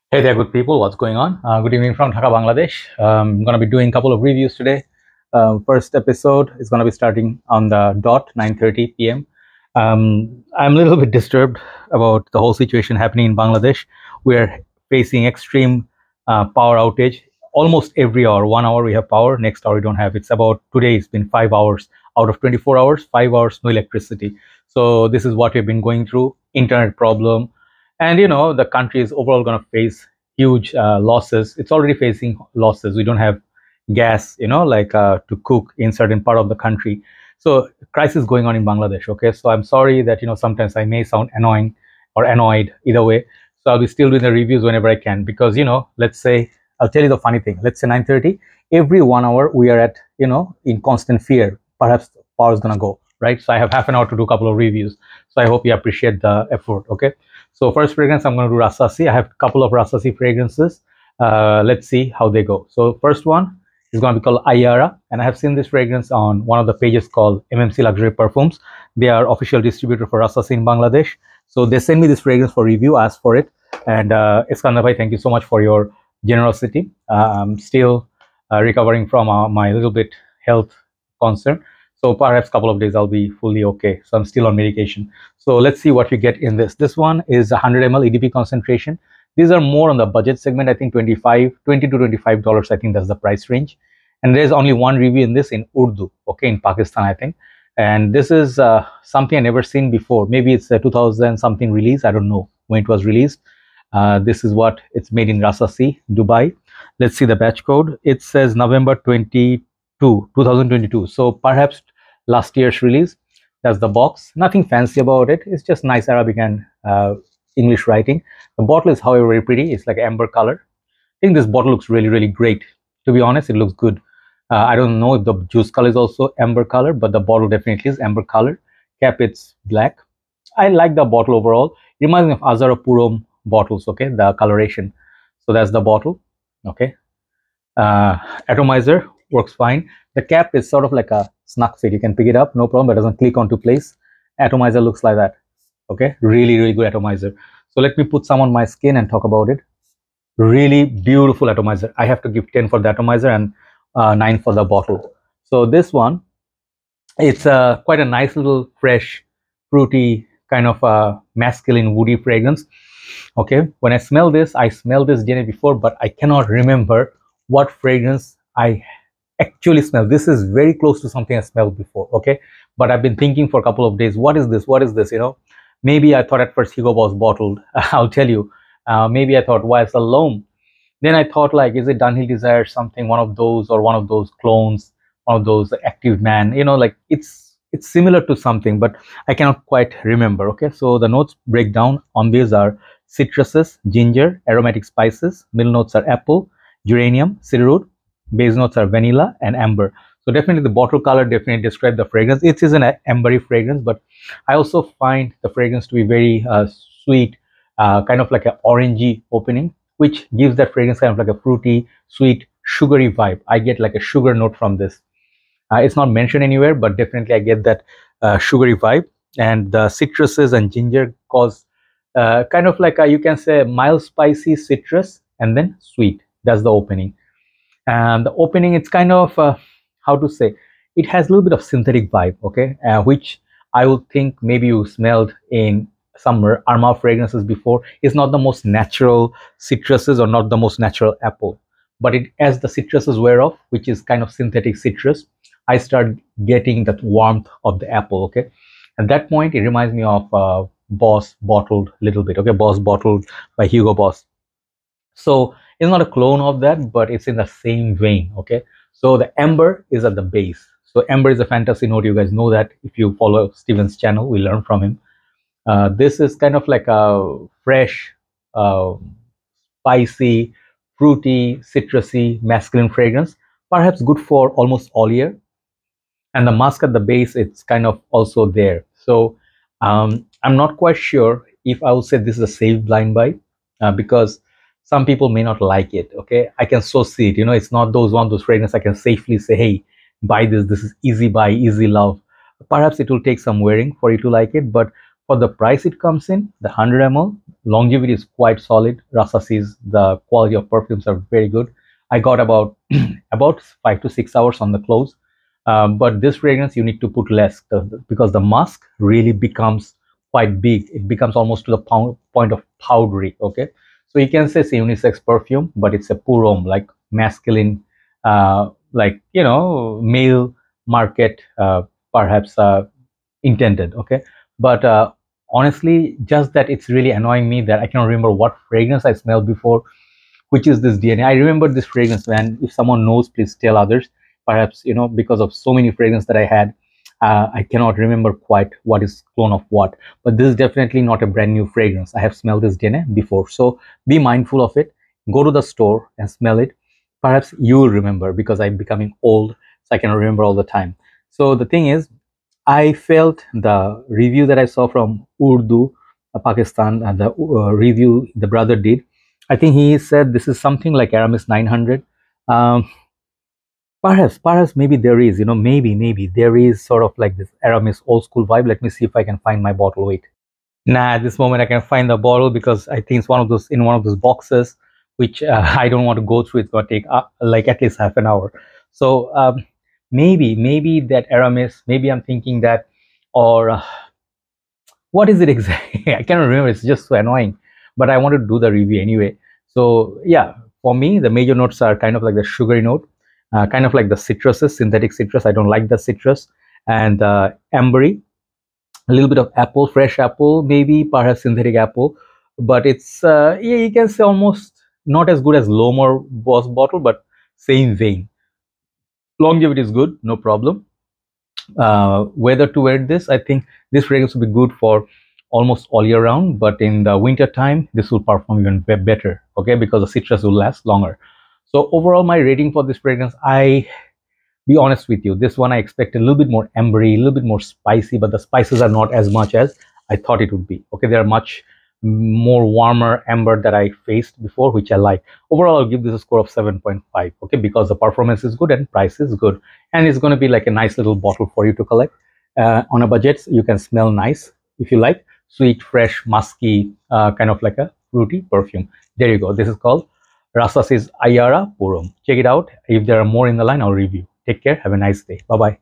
Hey there, good people. What's going on? Good evening from Dhaka, Bangladesh. I'm going to be doing a couple of reviews today. First episode is going to be starting on the dot 9:30 p.m. I'm a little bit disturbed about the whole situation happening in Bangladesh. We're facing extreme power outage. Almost every hour, 1 hour we have power, next hour we don't have. It's about today, it's been 5 hours out of 24 hours, 5 hours, no electricity. So this is what we've been going through, internet problem, and the country is overall going to face huge losses. It's already facing losses. We don't have gas, like to cook in certain part of the country. So crisis going on in Bangladesh. Okay, so I'm sorry that sometimes I may sound annoying or annoyed, either way. So I'll be still doing the reviews whenever I can, because let's say, I'll tell you the funny thing. Let's say 9:30, every 1 hour we are at in constant fear. Perhaps power is gonna go, right? So I have half an hour to do a couple of reviews. So I hope you appreciate the effort. Okay. So first fragrance, I'm going to do Rasasi. I have a couple of Rasasi fragrances. Let's see how they go. So first one is going to be called Aiyara, and I have seen this fragrance on one of the pages called MMC Luxury Perfumes. They are official distributor for Rasasi in Bangladesh. So they send me this fragrance for review, ask for it. And Iskandar bhai, thank you so much for your generosity. I'm still recovering from my little bit health concern. So perhaps a couple of days I'll be fully okay. So I'm still on medication. So let's see what we get in this. This one is 100 ml EDP concentration. These are more on the budget segment. I think $20 to $25. I think that's the price range. And there's only one review in this in Urdu, okay, in Pakistan, I think. And this is something I never seen before. Maybe it's a 2000 something release. I don't know when it was released. This is what it's made in Rasasi, Dubai. Let's see the batch code. It says November 2022. So perhaps last year's release. That's the box. Nothing fancy about it. It's just nice Arabic and English writing. The bottle is, however, very pretty. It's like amber color. I think this bottle looks really, really great. To be honest, it looks good. I don't know if the juice color is also amber color, but the bottle definitely is amber color. Cap, it's black. I like the bottle overall. It reminds me of Azara Purom bottles, okay, the coloration. So that's the bottle, okay. Atomizer works fine. The cap is sort of like a snug fit. You can pick it up, no problem. It doesn't click onto place. Atomizer looks like that, okay. Really, really good atomizer. So let me put some on my skin and talk about it. Really beautiful atomizer. I have to give 10 for the atomizer and 9 for the bottle. So this one, it's quite a nice little fresh, fruity kind of masculine woody fragrance. Okay, when I smell this Jenny before, but I cannot remember what fragrance I actually smell. This is very close to something I smelled before, okay, but I've been thinking for a couple of days, what is this, maybe I thought at first Hugo Boss bottled. I'll tell you, maybe I thought, why it's a L'Homme. Then I thought, like, is it Dunhill Desire, something, one of those, or one of those clones, one of those Active Man, like it's similar to something, but I cannot quite remember. Okay, so the notes breakdown on these are citruses, ginger, aromatic spices. Middle notes are apple, geranium, cedarwood. Base notes are vanilla and amber. So definitely the bottle color definitely describes the fragrance. It is an ambery fragrance, but I also find the fragrance to be very sweet, kind of like an orangey opening, which gives that fragrance kind of like a fruity, sweet, sugary vibe. I get like a sugar note from this. It's not mentioned anywhere, but definitely I get that sugary vibe. And the citruses and ginger cause kind of like you can say mild spicy citrus and then sweet. That's the opening. And the opening, it's kind of how to say, it has a little bit of synthetic vibe, okay, which I would think maybe you smelled in some Arma fragrances before. It's not the most natural citruses or not the most natural apple, but it, as the citruses wear off, which is kind of synthetic citrus, I start getting that warmth of the apple, okay. At that point, it reminds me of Boss bottled little bit, okay, Boss bottled by Hugo Boss. So it's not a clone of that, but it's in the same vein, okay. So the amber is at the base. So amber is a fantasy note. You guys know that if you follow Steven's channel, we learn from him. This is kind of like a fresh, spicy, fruity, citrusy, masculine fragrance, perhaps good for almost all year. And the musk at the base, it's kind of also there. So I'm not quite sure if I would say this is a safe blind buy, because some people may not like it, okay. I can so see it, it's not those fragrances I can safely say, hey, buy this is easy buy, easy love. Perhaps it will take some wearing for you to like it, but for the price it comes in, the 100 ml, longevity is quite solid. Rasasi's, the quality of perfumes are very good. I got about about 5 to 6 hours on the clothes. But this fragrance you need to put less, because the musk really becomes quite big. It becomes almost to the point of powdery. Okay, so you can say it's a unisex perfume, but it's a pour homme, like masculine, like male market, perhaps intended. Okay, but honestly, just that it's really annoying me that I cannot remember what fragrance I smelled before, which is this DNA. I remember this fragrance, man. If someone knows, please tell others. Perhaps, because of so many fragrances that I had, I cannot remember quite what is clone of what. But this is definitely not a brand new fragrance. I have smelled this DNA before. So be mindful of it. Go to the store and smell it. Perhaps you will remember, because I'm becoming old, so I cannot remember all the time. So the thing is, I felt the review that I saw from Urdu, Pakistan, and the review the brother did, I think he said this is something like Aramis 900. Um, perhaps maybe there is, maybe there is sort of like this Aramis old school vibe. Let me see if I can find my bottle. Wait. Nah, at this moment I can find the bottle, because I think it's one of those boxes, which I don't want to go through. It's going to take like at least half an hour. So maybe that Aramis, maybe I'm thinking that, or what is it exactly? I cannot remember. It's just so annoying. But I wanted to do the review anyway. So yeah, for me, the major notes are kind of like the sugary note, kind of like the citruses, synthetic citrus. I don't like the citrus, and ambery, a little bit of apple, fresh apple, maybe perhaps synthetic apple. But it's yeah, you can say almost not as good as Lomor Boss bottle, but same vein. Longevity is good, no problem. Whether to wear this, I think this fragrance will be good for almost all year round, but in the winter time this will perform even better, okay, because the citrus will last longer. So overall, my rating for this fragrance, I be honest with you, this one I expect a little bit more ambery, a little bit more spicy, but the spices are not as much as I thought it would be. Okay, they are much more warmer amber that I faced before, which I like. Overall, I'll give this a score of 7.5. Okay, because the performance is good and price is good, and it's going to be like a nice little bottle for you to collect on a budget. You can smell nice if you like sweet, fresh, musky, kind of like a fruity perfume. There you go. This is called Rasasi Aiyara Pour Homme. Check it out. If there are more in the line, I'll review. Take care. Have a nice day. Bye bye.